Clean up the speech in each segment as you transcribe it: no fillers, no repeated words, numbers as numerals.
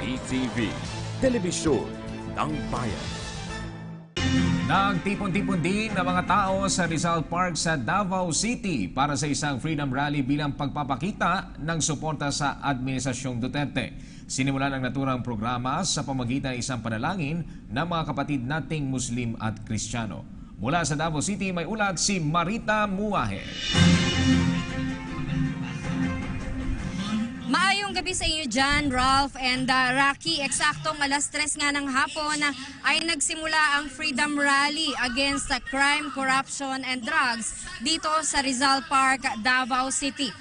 PTV, Telebisyon ng Bayan. Nagtipon-tipon din ng mga tao sa Rizal Park sa Davao City para sa isang Freedom Rally bilang pagpapakita ng suporta sa Administrasyong Duterte. Sinimulan ang naturang programa sa pamamagitan ng isang panalangin ng mga kapatid nating Muslim at Kristiyano. Mula sa Davao City, may ulat si Marita Muahe. Maayong gabi sa inyo dyan, Ralph and Rocky. Eksaktong alas 3 nga ng hapon ay nagsimula ang Freedom Rally against crime, corruption and drugs dito sa Rizal Park, Davao City.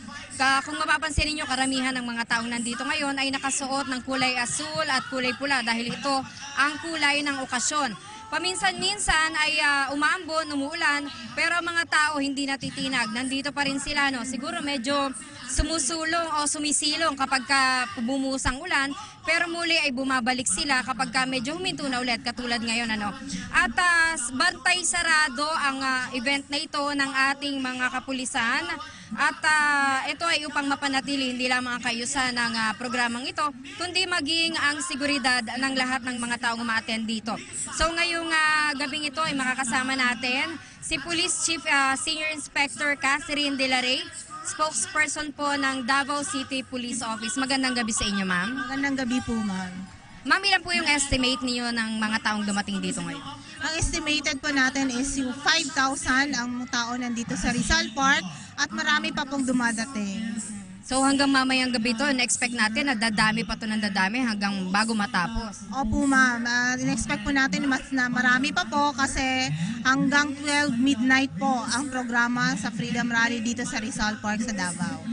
Kung mapapansin niyo, karamihan ng mga taong nandito ngayon ay nakasuot ng kulay asul at kulay pula dahil ito ang kulay ng okasyon. Paminsan-minsan ay umaambon, umuulan, pero ang mga tao hindi natitinag. Nandito pa rin sila, no? Siguro medyo sumusulong o sumisilong kapag bumusang ulan, pero muli ay bumabalik sila kapag medyo huminto na ulit, katulad ngayon. Ano? At bantay sarado ang event na ito ng ating mga kapulisan. At ito ay upang mapanatili hindi lamang ang kaayusan ng programang ito, kundi maging ang seguridad ng lahat ng mga taong ma-attend dito. So ngayong gabing ito ay makakasama natin si Police Chief Senior Inspector Catherine De La Rey, spokesperson po ng Davao City Police Office. Magandang gabi sa inyo, ma'am. Magandang gabi po, ma'am. Ma'am, ilan po yung estimate niyo ng mga taong dumating dito ngayon? Ang estimated po natin is yung 5,000 ang tao nandito sa Rizal Park at marami pa pong dumadating. So hanggang mamayang gabi to, na-expect natin na dadami pa to ng dadami hanggang bago matapos. Opo, ma'am. In-expect po natin na marami pa po kasi hanggang 12 midnight po ang programa sa Freedom Rally dito sa Rizal Park sa Davao.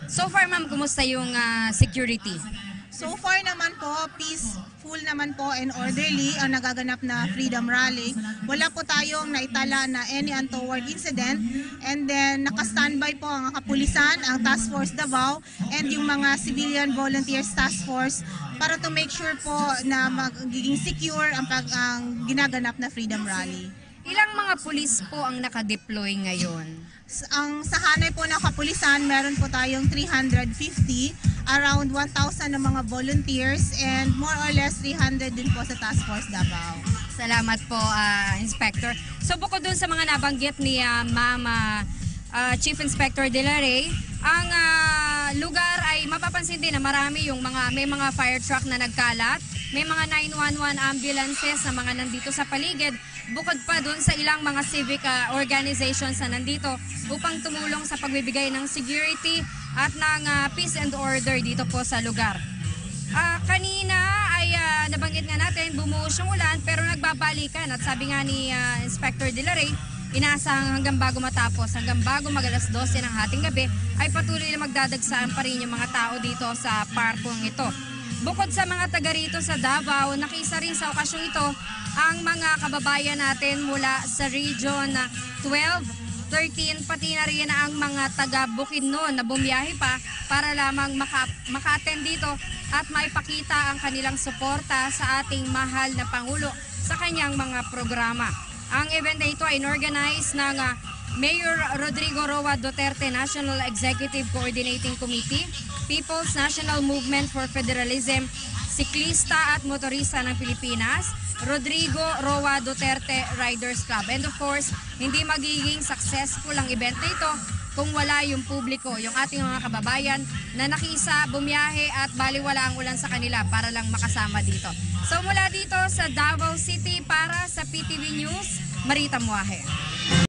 So far, ma'am, kumusta yung security? So far naman po, peaceful naman po and orderly ang nagaganap na Freedom Rally. Wala po tayong naitala na any untoward incident. And then nakastandby po ang kapulisan, ang Task Force Davao, and yung mga Civilian Volunteers Task Force para to make sure po na magiging secure ang ginaganap na Freedom Rally. Ilang mga pulis po ang nakadeploy ngayon? Ang sa hanay po ng kapulisan, meron po tayong 350, around 1,000 na mga volunteers, and more or less 300 din po sa Task Force Davao. Salamat po, Inspector. So bukod dun sa mga nabanggit ni Chief Inspector De La Rey, ang lugar ay mapapansin din na marami yung may mga fire truck na nagkalat, may mga 911 ambulances na mga nandito sa paligid, bukod pa dun sa ilang mga civic organizations na nandito upang tumulong sa pagbibigay ng security at ng peace and order dito po sa lugar. Kanina ay nabanggit nga natin, bumuhos yung ulan pero nagbabalikan at sabi nga ni Inspector De La Rey, inaasahang hanggang bago matapos, hanggang bago mag-alas 12 ng hating gabi, ay patuloy na magdadagsaan pa rin yung mga tao dito sa parkong ito. Bukod sa mga taga rito sa Davao, nakisa rin sa okasyong ito ang mga kababayan natin mula sa Region 12, 13, pati na rin ang mga taga Bukidnon na bumiyahe pa para lamang maka-attend dito at maipakita ang kanilang suporta sa ating mahal na Pangulo sa kanyang mga programa. Ang event na ito ay inorganize ng Mayor Rodrigo Roa Duterte National Executive Coordinating Committee, People's National Movement for Federalism, Siklista at Motorista ng Pilipinas, Rodrigo Roa Duterte Riders Club. And of course, hindi magiging successful ang event na ito kung wala yung publiko, yung ating mga kababayan na nakisa, bumiyahe at baliwala ang ulan sa kanila para lang makasama dito. So mula dito sa Davao City para sa PTV News, Marita Muahe.